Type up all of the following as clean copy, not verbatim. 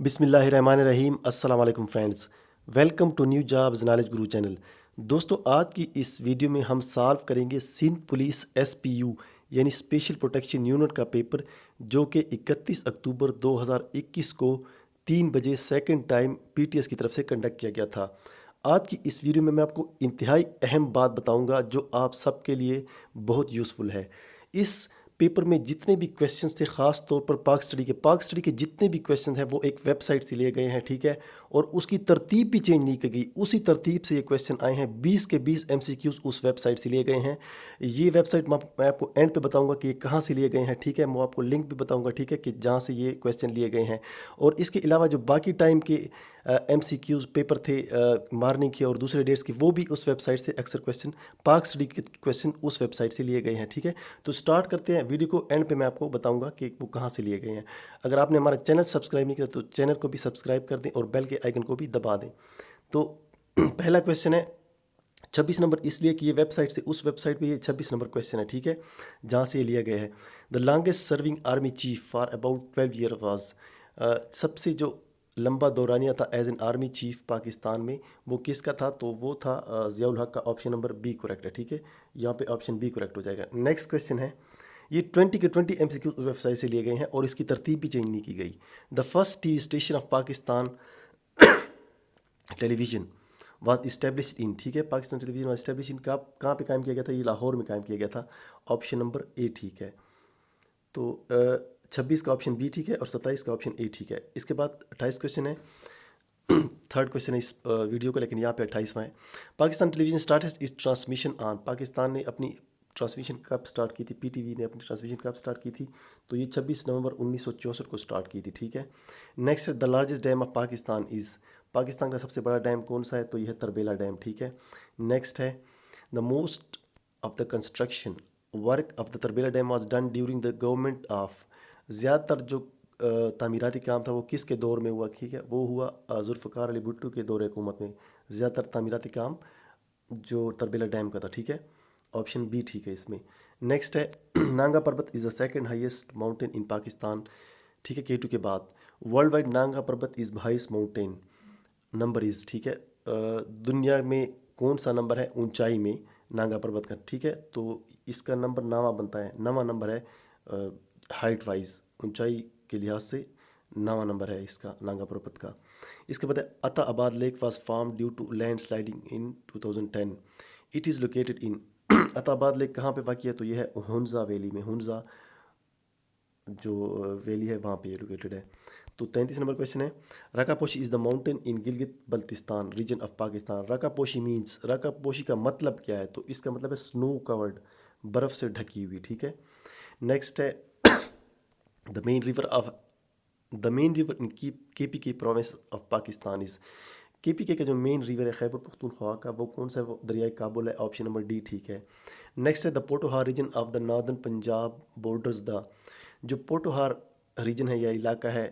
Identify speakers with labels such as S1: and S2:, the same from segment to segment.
S1: बिस्मिल्लाहिर्रहमानिर्रहीम। अस्सलाम वालेकुम friends, welcome to new jobs knowledge Guru channel. दोस्तों, आज की इस वीडियो में हम सॉल्व करेंगे सिंध पुलिस एसपीयू यानी स्पेशल प्रोटेक्शन यूनिट का पेपर, जो कि 31 अक्टूबर 2021 को 3 बजे सेकंड टाइम पीटीएस की तरफ से कंडक्ट किया गया था। आज की इस वीडियो में मैं आपको इंतहाई अहम बात बताऊंगा जो आप सबके लिए बहुत यूज़फुल है। इस पेपर में जितने भी क्वेश्चंस थे, ख़ास तौर पर पाक स्टडी के जितने भी क्वेश्चन हैं वो एक वेबसाइट से लिए गए हैं, ठीक है। और उसकी तरतीब भी चेंज नहीं की गई, उसी तरतीब से ये क्वेश्चन आए हैं। 20 के 20 एमसीक्यूज़ उस वेबसाइट से लिए गए हैं। ये वेबसाइट मैं आपको एंड पे बताऊंगा कि ये कहाँ से लिए गए हैं, ठीक है। मैं आपको लिंक भी बताऊंगा, ठीक है, कि जहाँ से ये क्वेश्चन लिए गए हैं। और इसके अलावा जो बाकी टाइम के एमसीक्यूज़ पेपर थे मॉर्निंग के और दूसरे डेट्स के, वो भी उस वेबसाइट से अक्सर क्वेश्चन, पाक स्टडी के क्वेश्चन उस वेबसाइट से लिए गए हैं, ठीक है। तो स्टार्ट करते हैं वीडियो को। एंड पे मैं आपको बताऊंगा कि वो कहाँ से लिए गए हैं। अगर आपने हमारा चैनल सब्सक्राइब नहीं किया तो चैनल को भी सब्सक्राइब कर दें और बेल के आइकन को भी दबा दें। तो पहला क्वेश्चन है 26 नंबर, इसलिए कि ये वेबसाइट से, उस वेबसाइट पे ये 26 नंबर क्वेश्चन है, ठीक है, जहाँ से ये लिया गया है। The longest serving army chief for about 12 year was, सबसे जो लंबा दौरानिया था as an army chief Pakistan में, वो किसका था? तो वो था ज़ियाउल हक का। ऑप्शन नंबर बी करेक्ट है, ठीक है। यहाँ पे ऑप्शन बी करेक्ट हो जाएगा। नेक्स्ट क्वेश्चन है, ये 20 के 20 एमसीक्यू वेबसाइट से लिए गए हैं और इसकी तरतीब भी चेंज नहीं की गई। The first TV station of Pakistan television was established in, ठीक है, Pakistan television was establish in, कहाँ पे कायम किया गया था? ये लाहौर में कायम किया गया था। ऑप्शन नंबर ए ठीक है। तो 26 का ऑप्शन बी ठीक है और 27 का ऑप्शन ए ठीक है। इसके बाद 28 क्वेश्चन है, थर्ड क्वेश्चन है इस वीडियो का, लेकिन यहाँ पे 28वां है। पाकिस्तान टेलीविजन स्टार्टेड इस ट्रांसमिशन ऑन, पाकिस्तान ने अपनी ट्रांसमिशन कब स्टार्ट की थी? पीटीवी ने अपनी ट्रांसमिशन कब स्टार्ट की थी? तो ये 26 नवंबर 1964 को स्टार्ट की थी, ठीक है। नेक्स्ट है, the largest dam of Pakistan is, Pakistan का सबसे बड़ा डैम कौन सा है? तो यह है तरबेला डैम, ठीक है। नेक्स्ट है, the most of the construction work of the Tarbela dam was done during the government of, ज़्यादातर जो तामीराती काम था वो किसके दौर में हुआ? ठीक है, वो हुआ जुल्फ़िकार अली भुट्टो के दौर हुकूमत में ज़्यादातर तामीराती काम जो तरबेला डैम का था, ठीक है। ऑप्शन बी ठीक है इसमें। नेक्स्ट है, नांगा पर्वत is the second highest mountain in Pakistan, ठीक है, केटू के बाद। वर्ल्ड वाइड नांगा पर्वत is highest mountain, number is, ठीक है, दुनिया में कौन सा नंबर है ऊंचाई में नांगा पर्वत का? ठीक है, तो इसका नंबर नावा बनता है, नवा नंबर है हाइट वाइज, ऊंचाई के लिहाज से नवा नंबर है इसका नांगा पर्वत का। इसके बाद Attabad lake was form due to land sliding in 2010, it is located in, Attabad lake कहाँ पे वाक़ है? तो ये है हुंजा वैली में, हुंजा जो वैली है वहाँ पे ये लोकेटेड है। तो 33 नंबर क्वेश्चन है, Rakaposhi is the mountain in Gilgit Baltistan region of Pakistan. Rakaposhi means, Rakaposhi का मतलब क्या है? तो इसका मतलब है स्नो कवर्ड, बर्फ़ से ढकी हुई, ठीक है। नेक्स्ट है, the main river of, the main river in KPK province of Pakistan is, KPK का जो मेन रिवर है खैबर पख्तूनख्वा का, वो कौन सा है? वो दरियाई काबुल है। ऑप्शन नंबर डी ठीक है। नेक्स्ट है, the Potohar region of the northern Punjab borders the, जो पोटोहार रीजन है या इलाका है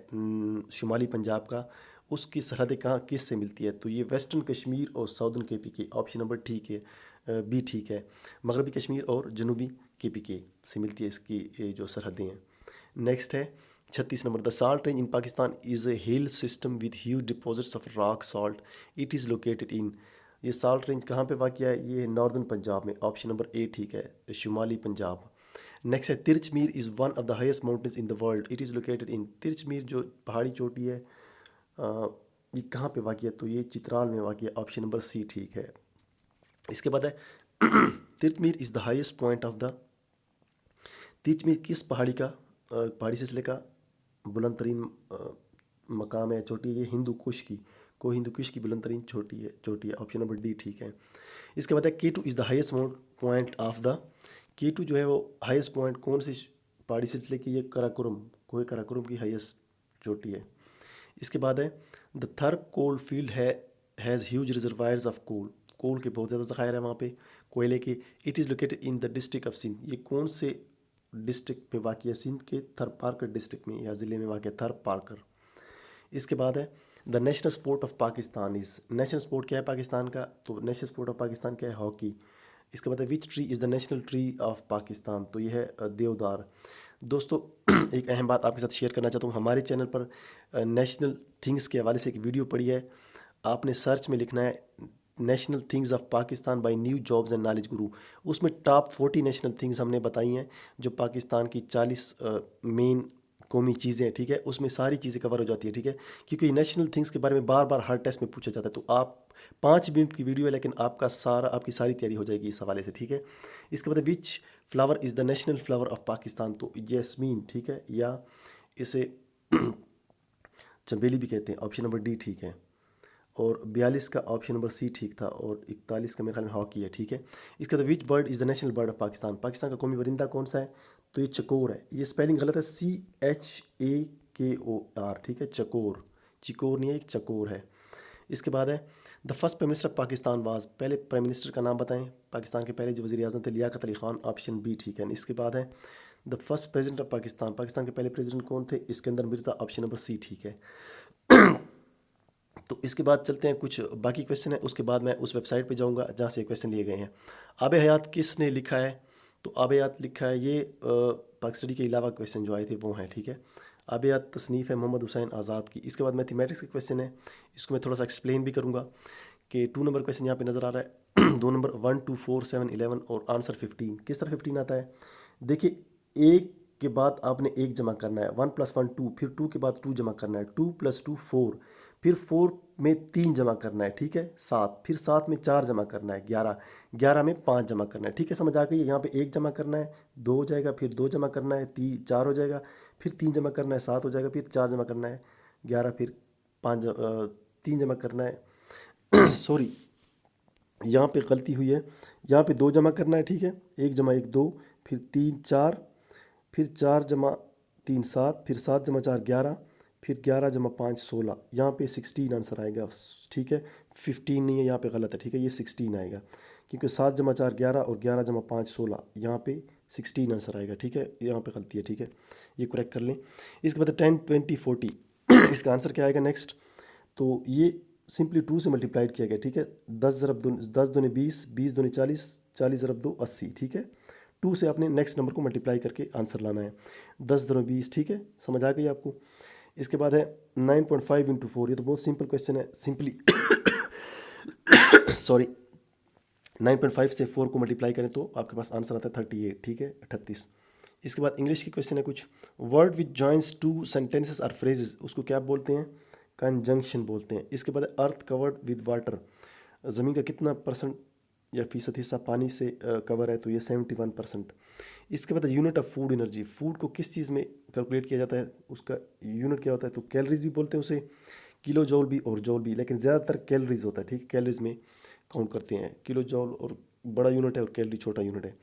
S1: शुमाली पंजाब का, उसकी सरहदें कहाँ किस से मिलती है? तो ये वेस्टर्न कश्मीर और साउदर्न केपीके। ऑप्शन नंबर ठीक है, बी ठीक है। मगरबी कश्मीर और जनूबी केपीके से मिलती है इसकी ये जो सरहदें हैं। नेक्स्ट है 36 number, the salt range in Pakistan is a hill system with huge deposits of rock salt, it is located इन, ये साल्ट रेंज कहाँ पे वाक़ है? ये नॉर्दर्न पंजाब में। ऑप्शन नंबर ए ठीक है, शुमाली पंजाब। नेक्स्ट है, Tirich Mir is one of the highest mountains in the world, it is located in, Tirich Mir जो पहाड़ी चोटी है ये कहाँ पे वाक़ है? तो ये चित्राल में वाक़ है। ऑप्शन नंबर सी ठीक है। इसके बाद है Tirich Mir is the highest point of the, Tirich Mir किस पहाड़ी का पहाड़ी सिलसिले का बुलंद तरीन मकाम है, चोटी है? ये हिंदू कुश की, को हिंदू कुश की बुलंद तरीन चोटी है। ऑप्शन नंबर डी ठीक है। इसके बाद है, K2 is the highest mount point of the, K2 जो है वो हाईएस्ट पॉइंट कौन सी पहाड़ी सिलसिले की? ये कराकोरम, कोई कराकोरम की हाईएस्ट चोटी है। इसके बाद है, द थर कोल फील्ड है has huge reservoirs of coal, coal के बहुत ज़्यादा ज़खायर है वहाँ पे, कोयले के। It is located in the district of Sindh, ये कौन से डिस्ट्रिक्ट में वाक़ है? सिंध के थर पारकर डिस्ट्रिक्ट में या ज़िले में वाक़ है, थर पारकर। इसके बाद है, the national sport of Pakistan is, national sport क्या है पाकिस्तान का? तो नेशनल स्पोर्ट ऑफ पाकिस्तान क्या है? हॉकी। इसके बाद है, which tree is the national tree of Pakistan? तो ये है देवदार। दोस्तों एक अहम बात आपके साथ शेयर करना चाहता हूँ। हमारे चैनल पर नेशनल थिंग्स के हवाले से एक वीडियो पड़ी है। आपने सर्च में लिखना है national things of Pakistan by new jobs and knowledge Guru. उसमें टॉप 40 नेशनल थिंग्स हमने बताई हैं, जो पाकिस्तान की 40 मेन कौमी चीज़ें हैं, ठीक है। उसमें सारी चीज़ें कवर हो जाती है, ठीक है। क्योंकि नेशनल थिंग्स के बारे में बार बार हर टेस्ट में पूछा जाता है। तो आप 5 मिनट की वीडियो है, लेकिन आपकी सारी तैयारी हो जाएगी इस हवाले से, ठीक है। इसके बाद विच flower is the national flower of Pakistan, तो जैस्मीन, ठीक है, या इसे चमेली भी कहते हैं। ऑप्शन नंबर डी ठीक है। और 42 का ऑप्शन नंबर सी ठीक था। और 41 का मेरे ख्याल में हॉकी है, ठीक है। इसका तो which bird is the national bird of Pakistan, Pakistan का कौमी परिंदा कौन सा है, तो ये चकोर है। ये स्पेलिंग गलत है, CHAKOR, ठीक है, चकोर, चिकोर नहीं है, एक चकोर है। इसके बाद है the first prime minister of Pakistan was, पहले प्राइम मिनिस्टर का नाम बताएं पाकिस्तान के पहले जो वज़ीर आज़म थे, लियाकत अली खान, ऑप्शन बी ठीक है। इसके बाद है the first president of Pakistan, Pakistan के पहले प्रेसिडेंट कौन थे, Iskander Mirza, option number C ठीक है। तो इसके बाद चलते हैं, कुछ बाकी क्वेश्चन है, उसके बाद मैं उस वेबसाइट पे जाऊंगा जहाँ से क्वेश्चन लिए गए हैं। आब हयात किसने लिखा है, तो आब हयात लिखा है, ये पाक स्टडी के अलावा क्वेश्चन जो आए थे वो हैं, ठीक है। आब हयात तसनीफ़ है मोहम्मद हुसैन आज़ाद की। इसके बाद मैथमेटिक्स के क्वेश्चन है, इसको मैं थोड़ा सा एक्सप्लेन भी करूँगा कि 2 नंबर क्वेश्चन यहाँ पे नज़र आ रहा है 2 नंबर 1 2 4 7 11 और आंसर 15। किस तरह 15 आता है, देखिए, एक के बाद आपने एक जमा करना है, 1 + 1 2, फिर 2 के बाद 2 जमा करना है, 2 + 2 4, फिर 4 में 3 जमा करना है, ठीक है, 7, फिर 7 में 4 जमा करना है, 11, 11 में 5 जमा करना है, ठीक है। समझ आ गई है। यहाँ पे 1 जमा करना है, 2 हो जाएगा, फिर 2 जमा करना है, 4 हो जाएगा, फिर 3 जमा करना है, 7 हो जाएगा, फिर 4 जमा करना है, 11, फिर 3 जमा करना है सॉरी, यहाँ पे गलती हुई है, यहाँ पे 2 जमा करना है, ठीक है, 1 जमा 1 2, फिर 3 4, फिर 4 जमा 3 7, फिर 7 जमा 4 11, फिर 11 जमा 5 16, यहाँ पे 16 आंसर आएगा, ठीक है। 15 नहीं है, यहाँ पे गलत है, ठीक है, ये 16 आएगा, क्योंकि 7 जमा 4 11 और 11 जमा 5 16, यहाँ पे 16 आंसर आएगा, ठीक है। यहाँ पे गलती है, ठीक है, ये करेक्ट कर लें। इसके बाद 10 20 40 इसका आंसर क्या आएगा नेक्स्ट, तो ये सिंपली 2 से मल्टीप्लाइड किया गया, ठीक है। 10 दूनी 20, 20 दूनी 40, 40 ज़रब 2 80, ठीक है। 2 से आपने नेक्स्ट नंबर को मल्टीप्लाई करके आंसर लाना है, 10 दूनी 20, ठीक है, समझ आ गई आपको। इसके बाद है 9.5 × 4, ये तो बहुत सिंपल क्वेश्चन है, सिंपली सॉरी 9.5 से 4 को मल्टीप्लाई करें तो आपके पास आंसर आता है 38, ठीक है, 38। इसके बाद इंग्लिश की क्वेश्चन है कुछ, वर्ड विच जॉइंस 2 सेंटेंसेस और फ्रेजेस, उसको क्या बोलते हैं, कंजंक्शन बोलते हैं। इसके बाद अर्थ कवर्ड विद वाटर, ज़मीन का कितना परसेंट या फीसद हिस्सा पानी से कवर है, तो ये 71%। इसके बाद unit of food energy, food को किस चीज़ में कैलकुलेट किया जाता है, उसका यूनिट क्या होता है, तो कैलोरीज भी बोलते हैं उसे, किलो जौल भी और जौल भी, लेकिन ज़्यादातर कैलोरीज होता है, ठीक है, कैलोरीज में काउंट करते हैं, किलो जौल और बड़ा यूनिट है और कैलोरी छोटा यूनिट है।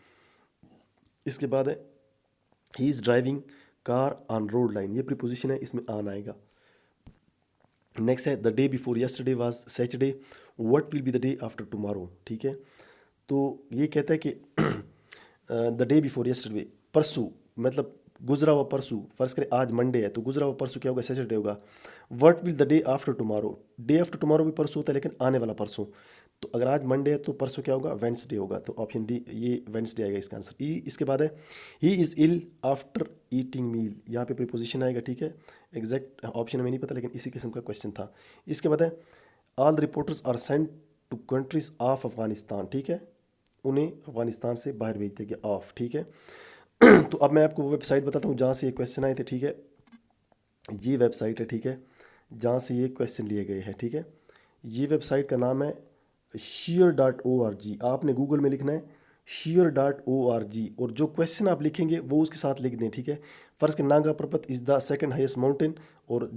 S1: इसके बाद है he is driving car on road line, ये प्रीपोजिशन है, इसमें ऑन आएगा। नेक्स्ट है the day before yesterday was Saturday, what will be the day after tomorrow, ठीक है। तो ये कहता है कि द डे बिफोर यस्टरडे, परसों, मतलब गुजरा हुआ परसों, फर्ज करें आज मंडे है तो गुजरा हुआ परसों क्या होगा, सैटरडे होगा। What will the day after tomorrow, day after tomorrow भी परसों होता है, लेकिन आने वाला परसों, तो अगर आज मंडे है तो परसों क्या होगा, वेंसडे होगा, तो ऑप्शन डी, ये वेंसडे आएगा इसका आंसर। इसके बाद है he is ill after eating meal, यहाँ पे प्रीपोजिशन आएगा, ठीक है। एग्जैक्ट ऑप्शन हमें नहीं पता, लेकिन इसी किस्म का क्वेश्चन था। इसके बाद है all the reporters are sent to countries of Afghanistan, ठीक है, उन्हें अफगानिस्तान से बाहर भेज दिया गया, ऑफ, ठीक है। तो अब मैं आपको वो वेबसाइट बताता हूँ जहाँ से ये क्वेश्चन आए थे, ठीक है। ये वेबसाइट है, ठीक है, जहाँ से ये क्वेश्चन लिए गए हैं, ठीक है। ये वेबसाइट का नाम है shear.org, आपने गूगल में लिखना है shear.org, और जो क्वेश्चन आप लिखेंगे वो उसके साथ लिख दें, ठीक है। फ़र्ज़ के नागा पर्वत is the second highest mountain, और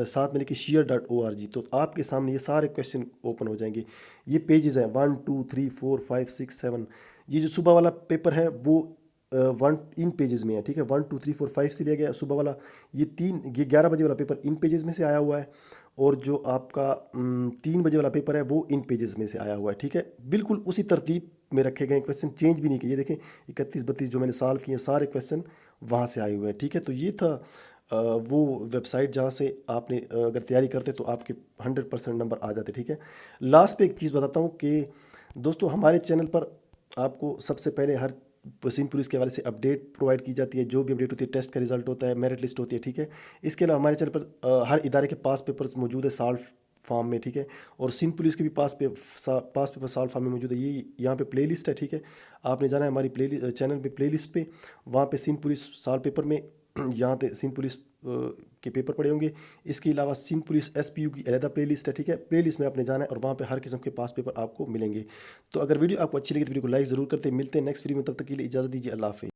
S1: साथ में लिखिए shear.org, तो आपके सामने ये सारे क्वेश्चन ओपन हो जाएंगे। ये पेजेस हैं 1 2 3 4 5 6 7, ये जो सुबह वाला पेपर है वो वन इन पेजेस में है, ठीक है, 1 2 3 4 5 से लिया गया सुबह वाला, ये 11 बजे वाला पेपर इन पेजेस में से आया हुआ है, और जो आपका 3 बजे वाला पेपर है वो इन पेजेस में से आया हुआ है, ठीक है। बिल्कुल उसी तरतीब में रखे गए क्वेश्चन, चेंज भी नहीं किए, देखें 31 32 जो मैंने सॉल्व किए सारे क्वेश्चन वहाँ से आए हुए हैं, ठीक है। तो ये था वो वेबसाइट जहाँ से आपने अगर तैयारी करते तो आपके 100% नंबर आ जाते, ठीक है। लास्ट पे एक चीज़ बताता हूँ कि दोस्तों हमारे चैनल पर आपको सबसे पहले हर सिंध पुलिस के हवाले से अपडेट प्रोवाइड की जाती है, जो भी अपडेट होती है, टेस्ट का रिजल्ट होता है, मेरिट लिस्ट होती है, ठीक है। इसके अलावा हमारे चैनल पर हर इदारे के पास पेपर्स मौजूद है सॉल्व फॉर्म में, ठीक है। और सिंध पुलिस के भी पास पेपर सॉल्व फॉर्म में मौजूद है। ये यहाँ पे प्ले लिस्ट है, ठीक है। आपने जाना है हमारी चैनल पे प्ले लिस्ट पे, वहाँ पे सिंध पुलिस सॉल्व पेपर में यहाँ पे सिंध पुलिस के पेपर पड़े होंगे। इसके अलावा सिंध पुलिस SPU की अलहदा प्ले लिस्ट है, ठीक है। प्ले लिस्ट में आपने जाना है और वहाँ पे हर किस्म के पास पेपर आपको मिलेंगे। तो अगर वीडियो आपको अच्छी लगी तो वीडियो को लाइक ज़रूर करते। मिलते हैं नेक्स्ट वीडियो में, तब तक के लिए इजाज़त दीजिए। अल्लाह हाफ़िज़।